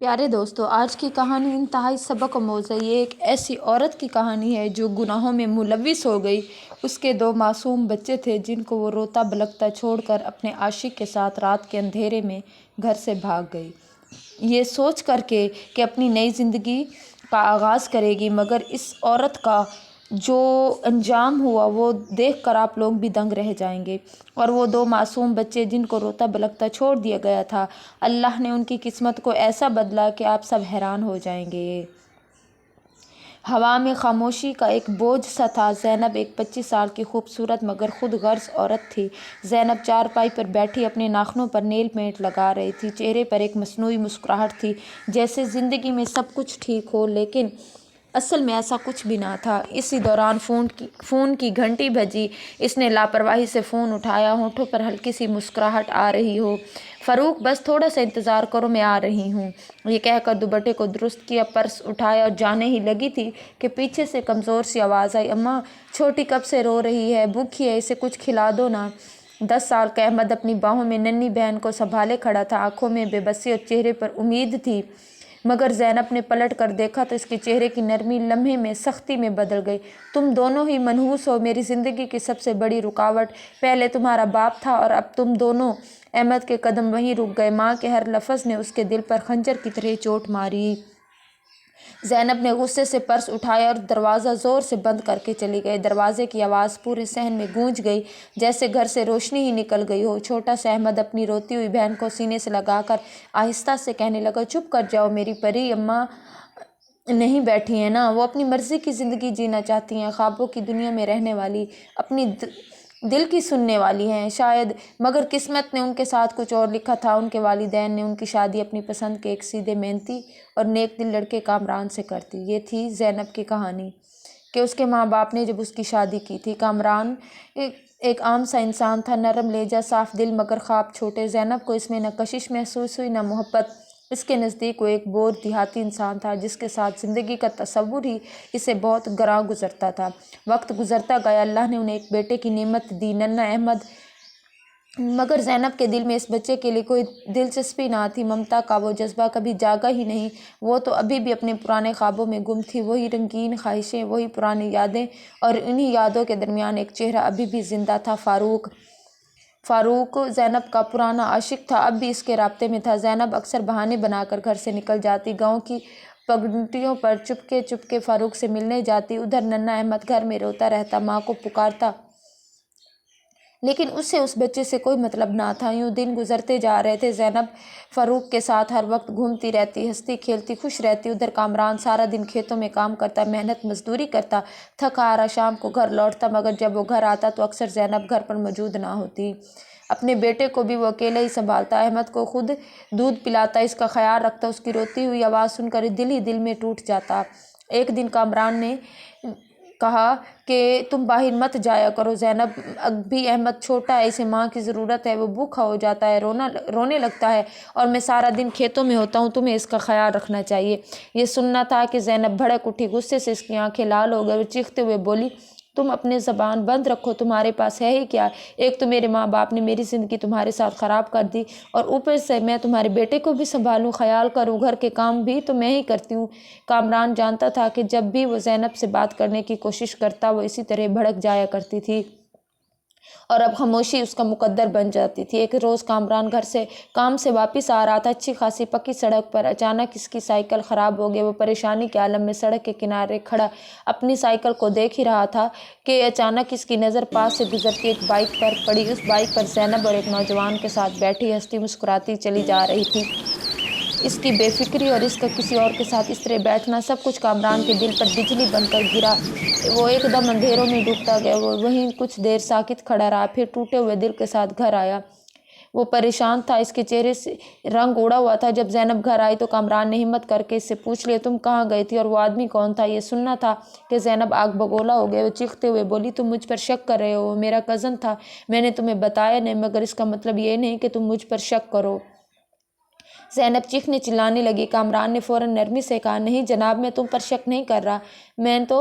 پیارے دوستو، آج کی کہانی انتہائی سبق آموز ہے۔ یہ ایک ایسی عورت کی کہانی ہے جو گناہوں میں ملوث ہو گئی۔ اس کے 2 معصوم بچے تھے جن کو وہ روتا بلکتا چھوڑ کر اپنے عاشق کے ساتھ رات کے اندھیرے میں گھر سے بھاگ گئی، یہ سوچ کر کہ اپنی نئی زندگی کا آغاز کرے گی۔ مگر اس عورت کا جو انجام ہوا وہ دیکھ کر آپ لوگ بھی دنگ رہ جائیں گے۔ اور وہ 2 معصوم بچے جن کو روتا بلکتا چھوڑ دیا گیا تھا، اللہ نے ان کی قسمت کو ایسا بدلا کہ آپ سب حیران ہو جائیں گے۔ ہوا میں خاموشی کا ایک بوجھ سا تھا۔ زینب ایک 25 سال کی خوبصورت مگر خود غرض عورت تھی۔ زینب چارپائی پر بیٹھی اپنے ناخنوں پر نیل پینٹ لگا رہی تھی۔ چہرے پر ایک مصنوعی مسکراہٹ تھی، جیسے زندگی میں سب کچھ ٹھیک ہو، لیکن اصل میں ایسا کچھ بھی نہ تھا۔ اسی دوران فون کی گھنٹی بجی۔ اس نے لاپرواہی سے فون اٹھایا، ہونٹوں پر ہلکی سی مسکراہٹ آ رہی ہو۔ فاروق، بس تھوڑا سا انتظار کرو، میں آ رہی ہوں، یہ کہہ کر دوپٹے کو درست کیا، پرس اٹھایا اور جانے ہی لگی تھی کہ پیچھے سے کمزور سی آواز آئی، اماں چھوٹی کب سے رو رہی ہے، بھوکی ہے، اسے کچھ کھلا دو نا۔ 10 سال کا احمد اپنی باہوں میں ننھی بہن کو سنبھالے کھڑا تھا، آنکھوں میں بے بسی اور چہرے پر امید تھی۔ مگر زینب نے پلٹ کر دیکھا تو اس کے چہرے کی نرمی لمحے میں سختی میں بدل گئی۔ تم دونوں ہی منحوس ہو، میری زندگی کی سب سے بڑی رکاوٹ پہلے تمہارا باپ تھا اور اب تم دونوں۔ احمد کے قدم وہیں رک گئے، ماں کے ہر لفظ نے اس کے دل پر خنجر کی طرح چوٹ ماری۔ زینب نے غصے سے پرس اٹھایا اور دروازہ زور سے بند کر کے چلی گئی۔ دروازے کی آواز پورے صحن میں گونج گئی، جیسے گھر سے روشنی ہی نکل گئی ہو۔ چھوٹا سا احمد اپنی روتی ہوئی بہن کو سینے سے لگا کر آہستہ سے کہنے لگا، چپ کر جاؤ میری پری، اماں نہیں بیٹھی ہیں نا، وہ اپنی مرضی کی زندگی جینا چاہتی ہیں، خوابوں کی دنیا میں رہنے والی، اپنی دل کی سننے والی ہیں شاید، مگر قسمت نے ان کے ساتھ کچھ اور لکھا تھا۔ ان کے والدین نے ان کی شادی اپنی پسند کے ایک سیدھے محنتی اور نیک دل لڑکے کامران سے کر دی۔ یہ تھی زینب کی کہانی کہ اس کے ماں باپ نے جب اس کی شادی کی تھی۔ کامران ایک عام سا انسان تھا، نرم لہجہ، صاف دل، مگر خواب چھوٹے۔ زینب کو اس میں نہ کشش محسوس ہوئی نہ محبت۔ اس کے نزدیک وہ ایک بور دیہاتی انسان تھا جس کے ساتھ زندگی کا تصور ہی اسے بہت گراں گزرتا تھا۔ وقت گزرتا گیا، اللہ نے انہیں ایک بیٹے کی نعمت دی، ننھا احمد، مگر زینب کے دل میں اس بچے کے لیے کوئی دلچسپی نہ تھی، ممتا کا وہ جذبہ کبھی جاگا ہی نہیں۔ وہ تو ابھی بھی اپنے پرانے خوابوں میں گم تھی، وہی رنگین خواہشیں، وہی پرانی یادیں، اور انہی یادوں کے درمیان ایک چہرہ ابھی بھی زندہ تھا، فاروق۔ فاروق زینب کا پرانا عاشق تھا، اب بھی اس کے رابطے میں تھا۔ زینب اکثر بہانے بنا کر گھر سے نکل جاتی، گاؤں کی پگڈنڈیوں پر چپکے فاروق سے ملنے جاتی۔ ادھر ننھا احمد گھر میں روتا رہتا، ماں کو پکارتا، لیکن اسے اس بچے سے کوئی مطلب نہ تھا۔ یوں دن گزرتے جا رہے تھے، زینب فاروق کے ساتھ ہر وقت گھومتی رہتی، ہنستی کھیلتی خوش رہتی۔ ادھر کامران سارا دن کھیتوں میں کام کرتا، محنت مزدوری کرتا، تھکا ہارا شام کو گھر لوٹتا، مگر جب وہ گھر آتا تو اکثر زینب گھر پر موجود نہ ہوتی۔ اپنے بیٹے کو بھی وہ اکیلا ہی سنبھالتا، احمد کو خود دودھ پلاتا، اس کا خیال رکھتا، اس کی روتی ہوئی آواز سن کر دل ہی دل میں ٹوٹ جاتا۔ ایک دن کامران نے کہا کہ تم باہر مت جایا کرو زینب، ابھی احمد چھوٹا ہے، اسے ماں کی ضرورت ہے، وہ بھوکا ہو جاتا ہے، رونے لگتا ہے، اور میں سارا دن کھیتوں میں ہوتا ہوں، تمہیں اس کا خیال رکھنا چاہیے۔ یہ سننا تھا کہ زینب بھڑک اٹھی، غصے سے اس کی آنکھیں لال ہو گئی، وہ چیختے ہوئے بولی، تم اپنے زبان بند رکھو، تمہارے پاس ہے ہی کیا؟ ایک تو میرے ماں باپ نے میری زندگی تمہارے ساتھ خراب کر دی، اور اوپر سے میں تمہارے بیٹے کو بھی سنبھالوں، خیال کروں، گھر کے کام بھی تو میں ہی کرتی ہوں۔ کامران جانتا تھا کہ جب بھی وہ زینب سے بات کرنے کی کوشش کرتا وہ اسی طرح بھڑک جایا کرتی تھی، اور اب خاموشی اس کا مقدر بن جاتی تھی۔ ایک روز کامران گھر سے کام سے واپس آ رہا تھا، اچھی خاصی پکی سڑک پر اچانک اس کی سائیکل خراب ہو گئی۔ وہ پریشانی کے عالم میں سڑک کے کنارے کھڑا اپنی سائیکل کو دیکھ ہی رہا تھا کہ اچانک اس کی نظر پاس سے گزرتی ایک بائیک پر پڑی۔ اس بائیک پر زینب اور ایک نوجوان کے ساتھ بیٹھی ہنستی مسکراتی چلی جا رہی تھی۔ اس کی بے فکری اور اس کا کسی اور کے ساتھ اس طرح بیٹھنا، سب کچھ کامران کے دل پر بجلی بن کر گرا۔ وہ ایک دم اندھیروں میں ڈوبتا گیا۔ وہ وہیں کچھ دیر ساکت کھڑا رہا، پھر ٹوٹے ہوئے دل کے ساتھ گھر آیا۔ وہ پریشان تھا، اس کے چہرے سے رنگ اڑا ہوا تھا۔ جب زینب گھر آئی تو کامران نے ہمت کر کے اس سے پوچھ لیا، تم کہاں گئی تھی اور وہ آدمی کون تھا؟ یہ سننا تھا کہ زینب آگ بگولا ہو گئی، وہ چیختے ہوئے بولی، تم مجھ پر شک کر رہے ہو، وہ میرا کزن تھا، میں نے تمہیں بتایا نہیں، مگر اس کا مطلب یہ نہیں کہ تم مجھ پر شک کرو۔ زینب چیخنے چلانے لگی۔ کامران نے فوراً نرمی سے کہا، نہیں جناب، میں تم پر شک نہیں کر رہا، میں تو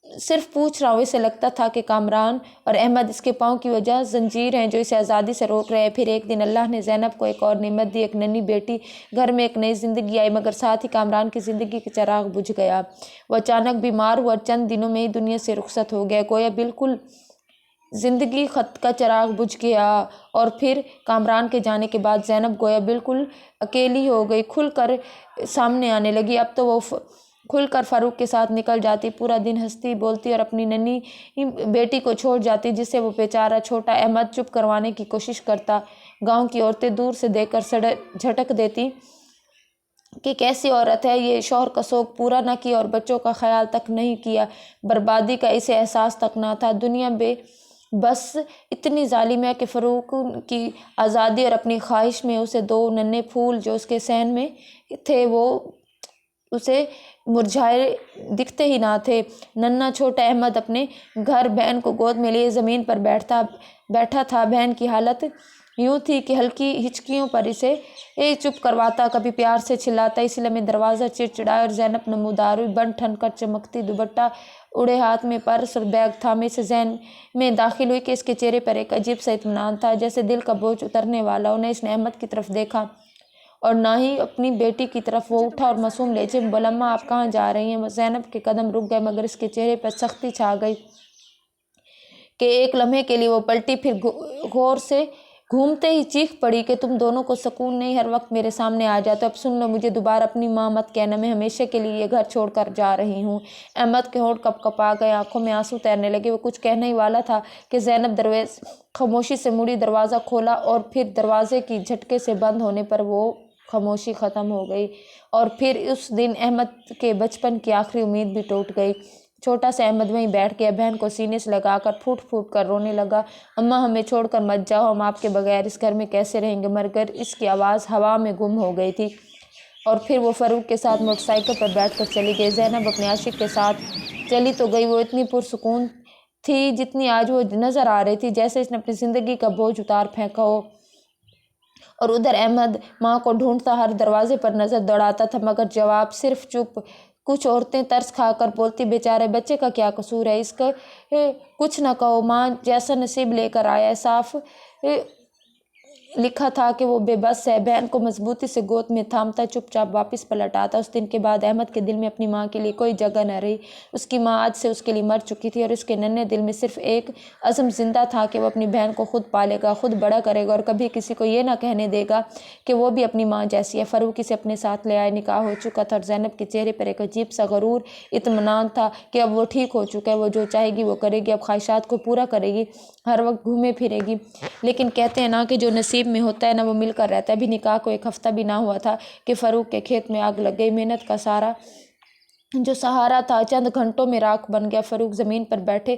صرف پوچھ رہا ہوں۔ اسے لگتا تھا کہ کامران اور احمد اس کے پاؤں کی وجہ زنجیر ہیں جو اسے آزادی سے روک رہے ہیں۔ پھر ایک دن اللہ نے زینب کو ایک اور نعمت دی، ایک ننھی بیٹی۔ گھر میں ایک نئی زندگی آئی، مگر ساتھ ہی کامران کی زندگی کا چراغ بجھ گیا۔ وہ اچانک بیمار ہوا اور چند دنوں میں ہی دنیا سے رخصت ہو گیا۔ گویا بالکل زندگی خط کا چراغ بجھ گیا۔ اور پھر کامران کے جانے کے بعد زینب گویا بالکل اکیلی ہو گئی، کھل کر سامنے آنے لگی۔ اب تو وہ کھل کر فاروق کے ساتھ نکل جاتی، پورا دن ہنستی بولتی اور اپنی ننھی بیٹی کو چھوڑ جاتی جسے وہ بیچارہ چھوٹا احمد چپ کروانے کی کوشش کرتا۔ گاؤں کی عورتیں دور سے دیکھ کر جھٹک دیتی کہ کیسی عورت ہے یہ، شوہر کا شوق پورا نہ کیا اور بچوں کا خیال تک نہیں کیا، بربادی کا اسے احساس تک نہ تھا۔ دنیا بس اتنی ظالم ہے کہ فاروق کی آزادی اور اپنی خواہش میں اسے دو ننھے پھول جو اس کے صحن میں تھے وہ اسے مرجھائے دکھتے ہی نہ تھے۔ ننھا چھوٹا احمد اپنے گھر بہن کو گود میں لیے زمین پر بیٹھا تھا۔ بہن کی حالت یوں تھی کہ ہلکی ہچکیوں پر اسے چپ کرواتا، کبھی پیار سے چلاتا۔ اسی لمحے دروازہ چڑچڑایا اور زینب نمودار ہوئی، بن ٹھن کر چمکتی دوپٹہ اڑے، ہاتھ میں پرس اور بیگ تھامے سے ذہن میں داخل ہوئی کہ اس کے چہرے پر ایک عجیب سا اطمینان تھا، جیسے دل کا بوجھ اترنے والا ہو۔ نہ اس نے احمد کی طرف دیکھا اور نہ ہی اپنی بیٹی کی طرف۔ وہ اٹھا اور معصوم لہجے میں بولا، اماں آپ کہاں جا رہی ہیں؟ زینب کے قدم رک گئے، مگر اس کے چہرے پر سختی چھا گئی کہ ایک لمحے کے لیے وہ پلٹی، پھر غور سے گھومتے ہی چیخ پڑی کہ تم دونوں کو سکون نہیں، ہر وقت میرے سامنے آ جاتے ہو، اب سن لو، مجھے دوبارہ اپنی ماں مت کہنا، میں ہمیشہ کے لیے یہ گھر چھوڑ کر جا رہی ہوں۔ احمد کے ہونٹ کپ کپا گئے، آنکھوں میں آنسو تیرنے لگے۔ وہ کچھ کہنے ہی والا تھا کہ زینب خاموشی سے مڑی، دروازہ کھولا اور پھر دروازے کی جھٹکے سے بند ہونے پر وہ خاموشی ختم ہو گئی۔ اور پھر اس دن احمد کے بچپن کی آخری امید بھی ٹوٹ گئی۔ چھوٹا سا احمد وہیں بیٹھ گیا، بہن کو سینے سے لگا کر پھوٹ پھوٹ کر رونے لگا، اماں ہمیں چھوڑ کر مت جاؤ، ہم آپ کے بغیر اس گھر میں کیسے رہیں گے؟ مگر اس کی آواز ہوا میں گم ہو گئی تھی۔ اور پھر وہ فاروق کے ساتھ موٹر سائیکل پر بیٹھ کر چلی گئی۔ زینب اپنے عاشق کے ساتھ چلی تو گئی، وہ اتنی پرسکون تھی جتنی آج وہ نظر آ رہی تھی، جیسے اس نے اپنی زندگی کا بوجھ اتار پھینکا ہو۔ اور ادھر احمد ماں کو ڈھونڈتا ہر دروازے پر نظر دوڑاتا تھا، مگر جواب صرف چپ۔ کچھ عورتیں ترس کھا کر بولتی، بیچارے بچے کا کیا قصور ہے، اس کا کچھ نہ کہو، ماں جیسا نصیب لے کر آیا ہے، صاف لکھا تھا کہ وہ بے بس ہے۔ بہن کو مضبوطی سے گود میں تھامتا چپ چاپ واپس پلٹ آتا۔ اس دن کے بعد احمد کے دل میں اپنی ماں کے لیے کوئی جگہ نہ رہی۔ اس کی ماں آج سے اس کے لیے مر چکی تھی اور اس کے ننھے دل میں صرف ایک عزم زندہ تھا کہ وہ اپنی بہن کو خود پالے گا، خود بڑا کرے گا اور کبھی کسی کو یہ نہ کہنے دے گا کہ وہ بھی اپنی ماں جیسی ہے۔ فاروق اسے اپنے ساتھ لے آئے، نکاح ہو چکا تھا اور زینب کے چہرے پر ایک عجیب سا غرور، اطمینان تھا کہ اب وہ ٹھیک ہو چکا ہے، وہ جو چاہے گی وہ کرے گی، اب خواہشات کو پورا کرے گی، ہر وقت گھومے پھرے گی۔ لیکن کہتے ہیں نا کہ جو نصیب میں ہوتا ہے نا وہ مل کر رہتا ہے۔ ابھی نکاح کو ایک ہفتہ بھی نہ ہوا تھا کہ فاروق کے کھیت میں آگ لگ گئی، محنت کا سارا جو سہارا تھا چند گھنٹوں میں راکھ بن گیا۔ فاروق زمین پر بیٹھے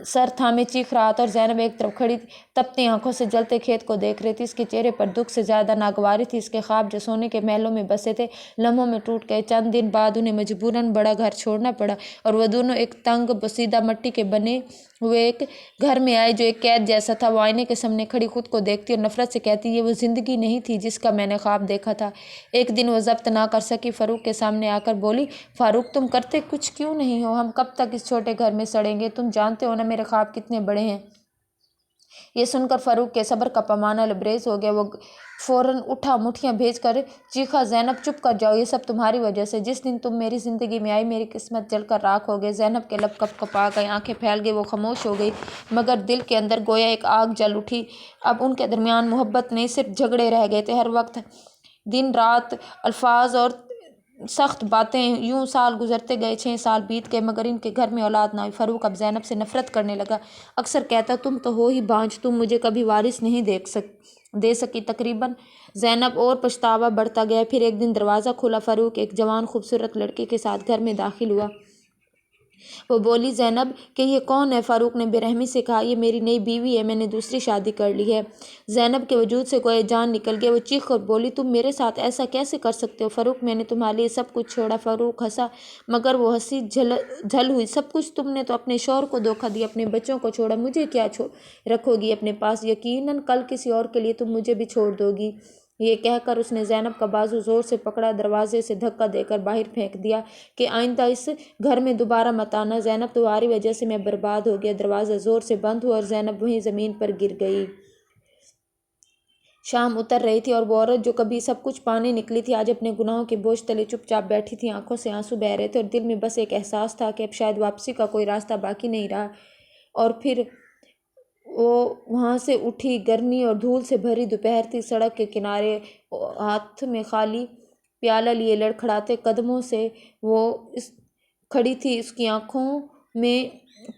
سر تھامے چیخ رہا تھا اور زینب ایک طرف کھڑی تپتی آنکھوں سے جلتے کھیت کو دیکھ رہی تھی۔ اس کے چہرے پر دکھ سے زیادہ ناگواری تھی۔ اس کے خواب جو سونے کے محلوں میں بسے تھے لمحوں میں ٹوٹ گئے۔ چند دن بعد انہیں مجبوراً بڑا گھر چھوڑنا پڑا اور وہ دونوں ایک تنگ بسیدہ مٹی کے بنے ہوئے ایک گھر میں آئے جو ایک قید جیسا تھا۔ وہ آئینے کے سامنے کھڑی خود کو دیکھتی اور نفرت سے کہتی، یہ وہ زندگی نہیں تھی جس کا میں نے خواب دیکھا تھا۔ ایک دن وہ ضبط نہ کر سکی، فاروق کے سامنے آ کر بولی، فاروق تم کرتے کچھ کیوں نہیں ہو؟ ہم کب تک اس چھوٹے گھر میں سڑیں گے؟ تم جانتے ہو نا میرے خواب کتنے بڑے ہیں۔ یہ سن کر فاروق کے صبر کا پیمانہ لبریز ہو گیا۔ وہ فوراً اٹھا، مٹھیاں بھیج کر چیخا، زینب چپ کر جاؤ، یہ سب تمہاری وجہ سے، جس دن تم میری زندگی میں آئی میری قسمت جل کر راکھ ہو گئی۔ زینب کے لب کپ کپا گئے، آنکھیں پھیل گئی، وہ خاموش ہو گئی، مگر دل کے اندر گویا ایک آگ جل اٹھی۔ اب ان کے درمیان محبت نہیں صرف جھگڑے رہ گئے تھے، ہر وقت دن رات الفاظ اور سخت باتیں۔ یوں سال گزرتے گئے، 6 سال بیت گئے، مگر ان کے گھر میں اولاد نہ ہوئی۔ فاروق اب زینب سے نفرت کرنے لگا، اکثر کہتا، تم تو ہو ہی بانجھ، تم مجھے کبھی وارث نہیں دے سکی۔ تقریباً زینب اور پچھتاوا بڑھتا گیا۔ پھر ایک دن دروازہ کھلا، فاروق ایک جوان خوبصورت لڑکی کے ساتھ گھر میں داخل ہوا۔ وہ بولی، زینب کہ یہ کون ہے؟ فاروق نے بے رحمی سے کہا، یہ میری نئی بیوی ہے، میں نے دوسری شادی کر لی ہے۔ زینب کے وجود سے گویا جان نکل گئی، وہ چیخ کر بولی، تم میرے ساتھ ایسا کیسے کر سکتے ہو؟ فاروق میں نے تمہارے لیے سب کچھ چھوڑا۔ فاروق ہنسا، مگر وہ ہنسی جھل ہوئی۔ سب کچھ؟ تم نے تو اپنے شوہر کو دھوکہ دیا، اپنے بچوں کو چھوڑا، مجھے کیا رکھو گی اپنے پاس؟ یقیناً کل کسی اور کے لیے تم مجھے بھی چھوڑ دو گی۔ یہ کہہ کر اس نے زینب کا بازو زور سے پکڑا، دروازے سے دھکا دے کر باہر پھینک دیا کہ آئندہ اس گھر میں دوبارہ مت آنا، زینب تمہاری وجہ سے میں برباد ہو گیا۔ دروازہ زور سے بند ہوا اور زینب وہیں زمین پر گر گئی۔ شام اتر رہی تھی اور وہ عورت جو کبھی سب کچھ پانے نکلی تھی آج اپنے گناہوں کے بوجھ تلے چپ چاپ بیٹھی تھی۔ آنکھوں سے آنسو بہہ رہے تھے اور دل میں بس ایک احساس تھا کہ اب شاید واپسی کا کوئی راستہ باقی نہیں رہا۔ اور پھر وہ وہاں سے اٹھی۔ گرمی اور دھول سے بھری دوپہر تھی۔ سڑک کے کنارے ہاتھ میں خالی پیالہ لیے لڑکھڑاتے قدموں سے وہ کھڑی تھی۔ اس کی آنکھوں میں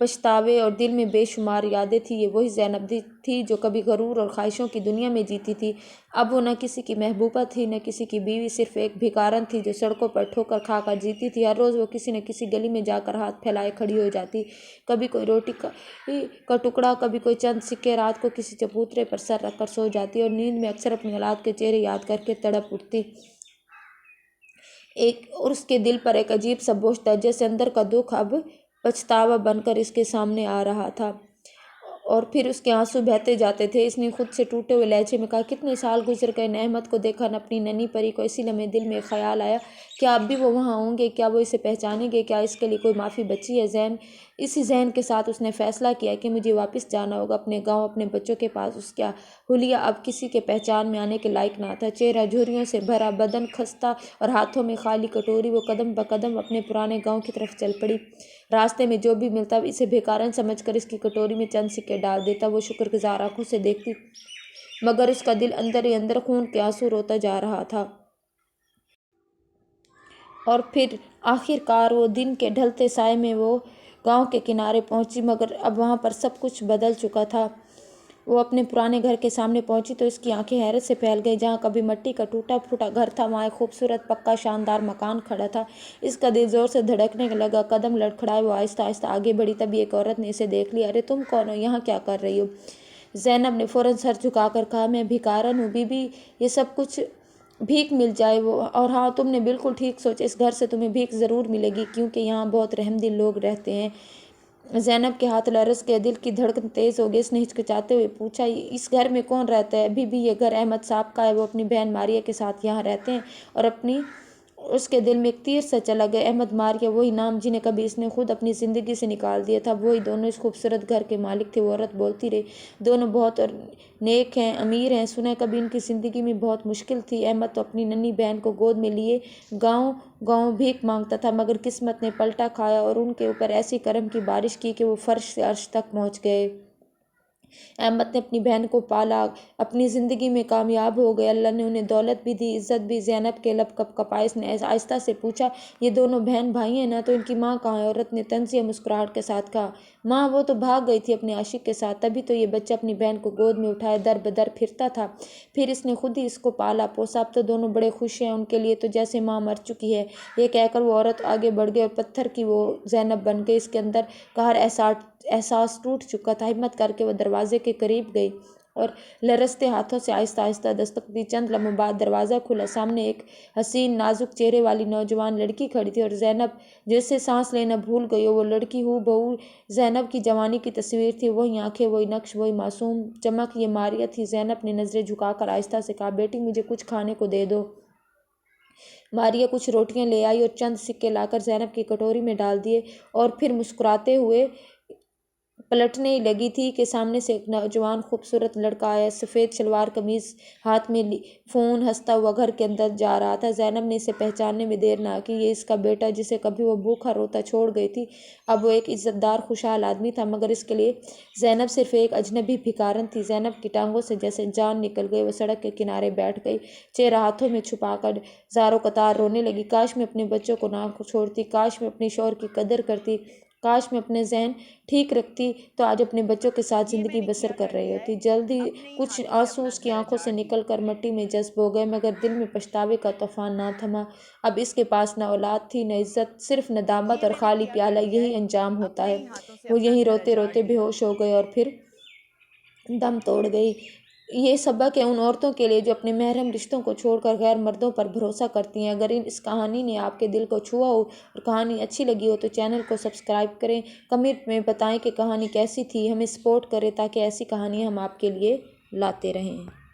پچھتاوے اور دل میں بے شمار یادیں تھیں۔ یہ وہی زینب تھی جو کبھی غرور اور خواہشوں کی دنیا میں جیتی تھی۔ اب وہ نہ کسی کی محبوبہ تھی نہ کسی کی بیوی، صرف ایک بھکارن تھی جو سڑکوں پر ٹھوکر کھا کر جیتی تھی۔ ہر روز وہ کسی نہ کسی گلی میں جا کر ہاتھ پھیلائے کھڑی ہو جاتی، کبھی کوئی روٹی کا ٹکڑا، کبھی کوئی چند سکے، رات کو کسی چبوترے پر سر رکھ کر سو جاتی اور نیند میں اکثر اپنی اولاد کے چہرے یاد کر کے تڑپ اٹھتی۔ اور اس کے دل پر ایک عجیب سا بوجھ تھا، جیسے اندر کا دکھ اب پچھتاوا بن کر اس کے سامنے آ رہا تھا۔ اور پھر اس کے آنسو بہتے جاتے تھے۔ اس نے خود سے ٹوٹے ہوئے لہجے میں کہا، کتنے سال گزر گئے، نہ احمد کو دیکھا نہ اپنی ننھی پری کو۔ اسی لمحے دل میں ایک خیال آیا، کیا اب بھی وہ وہاں ہوں گے؟ کیا وہ اسے پہچانیں گے؟ کیا اس کے لیے کوئی معافی بچی ہے؟ اسی ذہن کے ساتھ اس نے فیصلہ کیا کہ مجھے واپس جانا ہوگا اپنے گاؤں، اپنے بچوں کے پاس۔ اس کا حلیہ اب کسی کے پہچان میں آنے کے لائق نہ تھا۔ چہرہ جھریوں سے بھرا، بدن خستہ اور ہاتھوں میں خالی کٹوری، وہ قدم بقدم اپنے پرانے گاؤں کی طرف چل پڑی۔ راستے میں جو بھی ملتا اسے بھکارن سمجھ کر اس کی کٹوری میں چند سکے ڈال دیتا۔ وہ شکرگزار آنکھوں سے دیکھتی، مگر اس کا دل اندر ہی اندر خون کے آنسو روتا جا رہا تھا۔ اور پھر آخر کار وہ دن کے ڈھلتے سائے میں وہ گاؤں کے کنارے پہنچی، مگر اب وہاں پر سب کچھ بدل چکا تھا۔ وہ اپنے پرانے گھر کے سامنے پہنچی تو اس کی آنکھیں حیرت سے پھیل گئیں۔ جہاں کبھی مٹی کا ٹوٹا پھوٹا گھر تھا، وہاں ایک خوبصورت پکا شاندار مکان کھڑا تھا۔ اس کا دل زور سے دھڑکنے لگا، قدم لڑکھڑائے، وہ آہستہ آہستہ آگے بڑھی۔ تبھی ایک عورت نے اسے دیکھ لیا۔ ارے تم کون ہو؟ یہاں کیا کر رہی ہو؟ زینب نے فوراً سر جھکا کر کہا، میں بھکارن ہوں بی بی، یہ سب کچھ بھیک مل جائے۔ اور ہاں، تم نے بالکل ٹھیک سوچا، اس گھر سے تمہیں بھیک ضرور ملے گی، کیونکہ یہاں بہت رحم دل لوگ رہتے ہیں۔ زینب کے ہاتھ لرز گئے، دل کی دھڑکن تیز ہو گئی۔ اس نے ہچکچاتے ہوئے پوچھا، اس گھر میں کون رہتا ہے؟ بی بی، یہ گھر احمد صاحب کا ہے، وہ اپنی بہن ماریہ کے ساتھ یہاں رہتے ہیں۔ اور اس کے دل میں ایک تیر سا چلا گیا۔ احمد، ماریہ، وہی نام جنہیں کبھی اس نے خود اپنی زندگی سے نکال دیا تھا، وہی دونوں اس خوبصورت گھر کے مالک تھے۔ وہ عورت بولتی رہی، دونوں بہت نیک ہیں، امیر ہیں، سنا ہے کبھی ان کی زندگی میں بہت مشکل تھی۔ احمد تو اپنی ننھی بہن کو گود میں لیے گاؤں گاؤں بھیک مانگتا تھا، مگر قسمت نے پلٹا کھایا اور ان کے اوپر ایسی کرم کی بارش کی کہ وہ فرش سے عرش تک پہنچ گئے۔ احمد نے اپنی بہن کو پالا، اپنی زندگی میں کامیاب ہو گئے، اللہ نے انہیں دولت بھی دی، عزت بھی۔ زینب کے لب کپ کپائے۔ اس نے آہستہ سے پوچھا، یہ دونوں بہن بھائی ہیں نا؟ تو ان کی ماں کہاں ہے؟ عورت نے طنزیہ مسکراہٹ کے ساتھ کہا، ماں وہ تو بھاگ گئی تھی اپنے عاشق کے ساتھ، تبھی تو یہ بچہ اپنی بہن کو گود میں اٹھائے در بدر پھرتا تھا، پھر اس نے خود ہی اس کو پالا پوسا، اب تو دونوں بڑے خوش ہیں، ان کے لیے تو جیسے ماں مر چکی ہے۔ یہ کہہ کر وہ عورت آگے بڑھ گئی اور پتھر کی وہ زینب بن گئی۔ اس کے اندر کا ہر احساس ٹوٹ چکا تھا۔ ہمت کر کے وہ دروازے کے قریب گئی اور لرزتے ہاتھوں سے آہستہ آہستہ دستک دی۔ چند لمحوں بعد دروازہ کھلا، سامنے ایک حسین نازک چہرے والی نوجوان لڑکی کھڑی تھی اور زینب جیسے سانس لینا بھول گئی ہو۔ وہ لڑکی ہو بہو زینب کی جوانی کی تصویر تھی، وہی آنکھیں، وہی نقش، وہی معصوم چمک۔ یہ ماریہ تھی۔ زینب نے نظریں جھکا کر آہستہ سے کہا، بیٹی مجھے کچھ کھانے کو دے دو۔ ماریہ کچھ روٹیاں لے آئی اور چند سکے لا کر زینب کی کٹوری میں ڈال دیے، اور پھر مسکراتے ہوئے پلٹنے ہی لگی تھی کہ سامنے سے ایک نوجوان خوبصورت لڑکا آیا، سفید شلوار قمیض ہاتھ میں فون، ہنستا ہوا گھر کے اندر جا رہا تھا۔ زینب نے اسے پہچاننے میں دیر نہ کی، یہ اس کا بیٹا جسے کبھی وہ بھوکا روتا چھوڑ گئی تھی، اب وہ ایک عزت دار خوشحال آدمی تھا، مگر اس کے لیے زینب صرف ایک اجنبی بھکارن تھی۔ زینب کی ٹانگوں سے جیسے جان نکل گئی، وہ سڑک کے کنارے بیٹھ گئی، چہرہ ہاتھوں میں چھپا کر زاروں قطار رونے لگی۔ کاش میں اپنے بچوں کو نہ چھوڑتی، کاش میں اپنے شوہر کی قدر کرتی، کاش میں اپنے ذہن ٹھیک رکھتی تو آج اپنے بچوں کے ساتھ زندگی بسر کر رہی ہوتی۔ جلد ہی کچھ آنسو اس کی آنکھوں سے نکل کر مٹی میں جذب ہو گئے، مگر دل میں پچھتاوے کا طوفان نہ تھما۔ اب اس کے پاس نہ اولاد تھی، نہ عزت، صرف ندامت اور خالی پیالہ۔ یہی انجام ہوتا ہے۔ وہ یہیں روتے روتے بے ہوش ہو گئی اور پھر دم توڑ گئی۔ یہ سبق ہے ان عورتوں کے لیے جو اپنے محرم رشتوں کو چھوڑ کر غیر مردوں پر بھروسہ کرتی ہیں۔ اگر اس کہانی نے آپ کے دل کو چھوا ہو اور کہانی اچھی لگی ہو تو چینل کو سبسکرائب کریں، کمنٹ میں بتائیں کہ کہانی کیسی تھی، ہمیں سپورٹ کریں تاکہ ایسی کہانیاں ہم آپ کے لیے لاتے رہیں۔